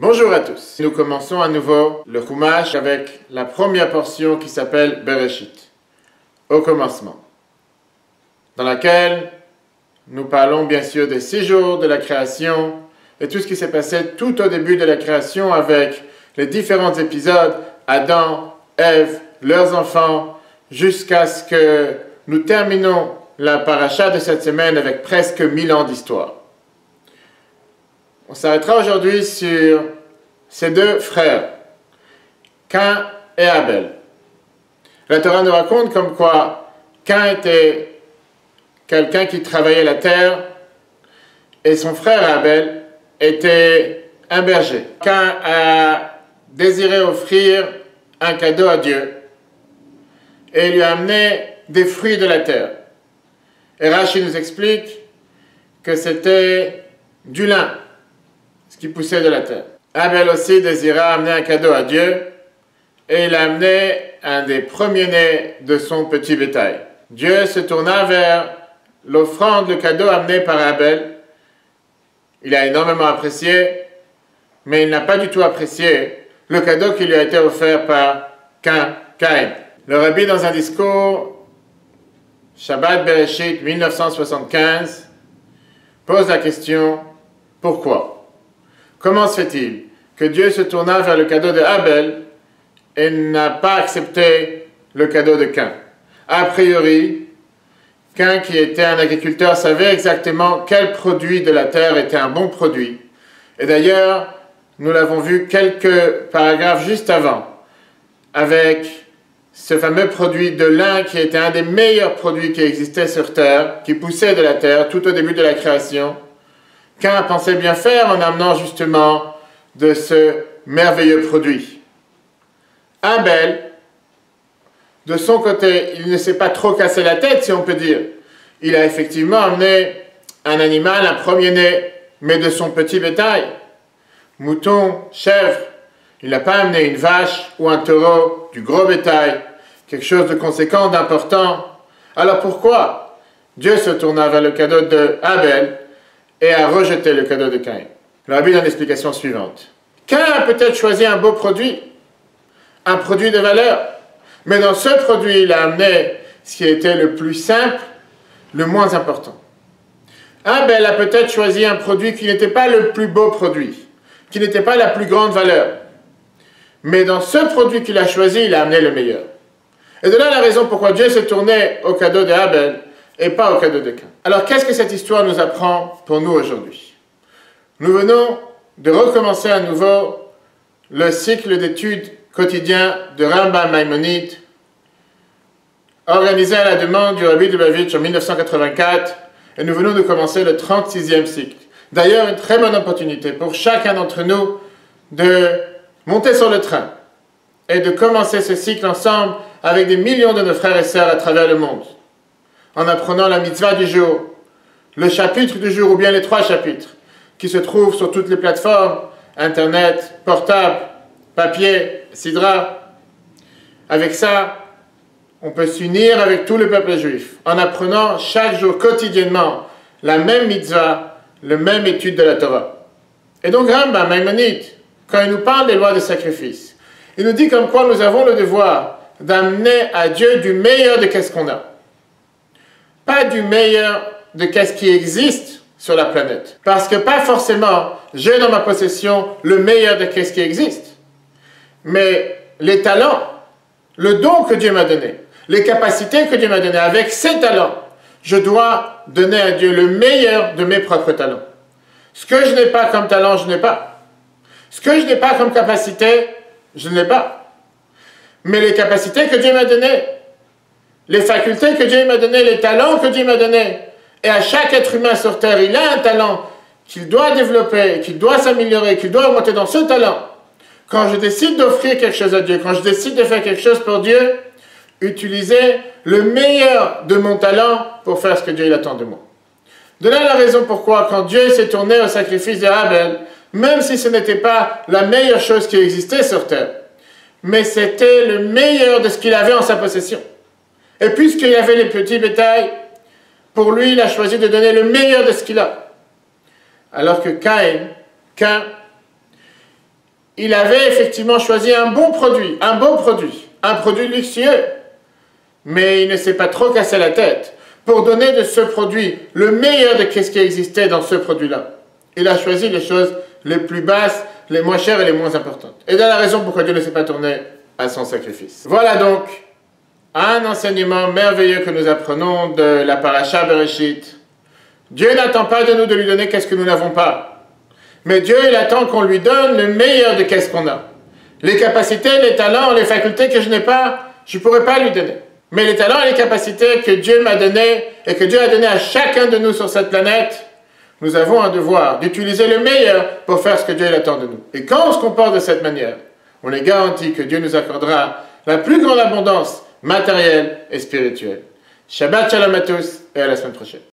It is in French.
Bonjour à tous. Nous commençons à nouveau le Chumash avec la première portion qui s'appelle Bereshit, au commencement, dans laquelle nous parlons bien sûr des 6 jours de la création et tout ce qui s'est passé tout au début de la création avec les différents épisodes, Adam, Ève, leurs enfants, jusqu'à ce que nous terminons la paracha de cette semaine avec presque 1000 ans d'histoire. On s'arrêtera aujourd'hui sur ces 2 frères, Caïn et Abel. La Torah nous raconte comme quoi Caïn était quelqu'un qui travaillait la terre et son frère Abel était un berger. Caïn a désiré offrir un cadeau à Dieu et il lui a amené des fruits de la terre. Et Rashi nous explique que c'était du lin, ce qui poussait de la terre. Abel aussi désira amener un cadeau à Dieu et il a amené un des premiers-nés de son petit bétail. Dieu se tourna vers l'offrande, le cadeau amené par Abel. Il a énormément apprécié, mais il n'a pas du tout apprécié le cadeau qui lui a été offert par Caïn. Le rabbi, dans un discours, Shabbat Bereshit 1975, pose la question « Pourquoi ? Comment se fait-il que Dieu se tourna vers le cadeau de Abel et n'a pas accepté le cadeau de Caïn ?» A priori, Caïn, qui était un agriculteur, savait exactement quel produit de la terre était un bon produit. Et d'ailleurs, nous l'avons vu quelques paragraphes juste avant, avec ce fameux produit de lin qui était un des meilleurs produits qui existait sur terre, qui poussait de la terre tout au début de la création. Caïn pensait bien faire en amenant justement de ce merveilleux produit. Abel, de son côté, il ne s'est pas trop cassé la tête, si on peut dire. Il a effectivement amené un animal, un premier-né, mais de son petit bétail. Mouton, chèvre. Il n'a pas amené une vache ou un taureau, du gros bétail, quelque chose de conséquent, d'important. Alors pourquoi Dieu se tourna vers le cadeau de Abel et a rejeté le cadeau de Caïn? Le rabbi donne l'explication suivante. Caïn a peut-être choisi un beau produit, un produit de valeur, mais dans ce produit, il a amené ce qui était le plus simple, le moins important. Abel a peut-être choisi un produit qui n'était pas le plus beau produit, qui n'était pas la plus grande valeur. Mais dans ce produit qu'il a choisi, il a amené le meilleur. Et de là la raison pourquoi Dieu s'est tourné au cadeau de Abel et pas au cadeau de Caïn. Alors qu'est-ce que cette histoire nous apprend pour nous aujourd'hui? Nous venons de recommencer à nouveau le cycle d'études quotidien de Rambam Maïmonide, organisé à la demande du Rabbi de Lubavitch en 1984, et nous venons de commencer le 36e cycle. D'ailleurs, une très bonne opportunité pour chacun d'entre nous de monter sur le train et de commencer ce cycle ensemble avec des millions de nos frères et sœurs à travers le monde, en apprenant la mitzvah du jour, le chapitre du jour ou bien les 3 chapitres qui se trouvent sur toutes les plateformes, internet, portable, papier, sidra. Avec ça, on peut s'unir avec tout le peuple juif en apprenant chaque jour quotidiennement la même mitzvah, la même étude de la Torah. Et donc Rambam Maïmonide, quand il nous parle des lois de sacrifice, il nous dit comme quoi nous avons le devoir d'amener à Dieu du meilleur de qu'est-ce qu'on a. Pas du meilleur de qu'est-ce qui existe sur la planète. Parce que pas forcément j'ai dans ma possession le meilleur de qu'est-ce qui existe. Mais les talents, le don que Dieu m'a donné, les capacités que Dieu m'a données, avec ces talents, je dois donner à Dieu le meilleur de mes propres talents. Ce que je n'ai pas comme talent, je n'ai pas. Ce que je n'ai pas comme capacité, je ne l'ai pas. Mais les capacités que Dieu m'a données, les facultés que Dieu m'a données, les talents que Dieu m'a donnés, et à chaque être humain sur terre, il a un talent qu'il doit développer, qu'il doit s'améliorer, qu'il doit augmenter dans ce talent. Quand je décide d'offrir quelque chose à Dieu, quand je décide de faire quelque chose pour Dieu, utiliser le meilleur de mon talent pour faire ce que Dieu attend de moi. De là la raison pourquoi, quand Dieu s'est tourné au sacrifice de Abel, même si ce n'était pas la meilleure chose qui existait sur terre, mais c'était le meilleur de ce qu'il avait en sa possession. Et puisqu'il y avait les petits bétails, pour lui, il a choisi de donner le meilleur de ce qu'il a. Alors que Caïn, il avait effectivement choisi un bon produit, un beau produit, un produit luxueux. Mais il ne s'est pas trop cassé la tête pour donner de ce produit le meilleur de ce qui existait dans ce produit-là. Il a choisi les choses les plus basses, les moins chères et les moins importantes. Et c'est la raison pourquoi Dieu ne s'est pas tourné à son sacrifice. Voilà donc un enseignement merveilleux que nous apprenons de la paracha Bereshit. Dieu n'attend pas de nous de lui donner qu'est-ce que nous n'avons pas. Mais Dieu, il attend qu'on lui donne le meilleur de qu'est-ce qu'on a. Les capacités, les talents, les facultés que je n'ai pas, je ne pourrais pas lui donner. Mais les talents et les capacités que Dieu m'a donnés et que Dieu a donné à chacun de nous sur cette planète, nous avons un devoir d'utiliser le meilleur pour faire ce que Dieu attend de nous. Et quand on se comporte de cette manière, on est garanti que Dieu nous accordera la plus grande abondance matérielle et spirituelle. Shabbat shalom à tous et à la semaine prochaine.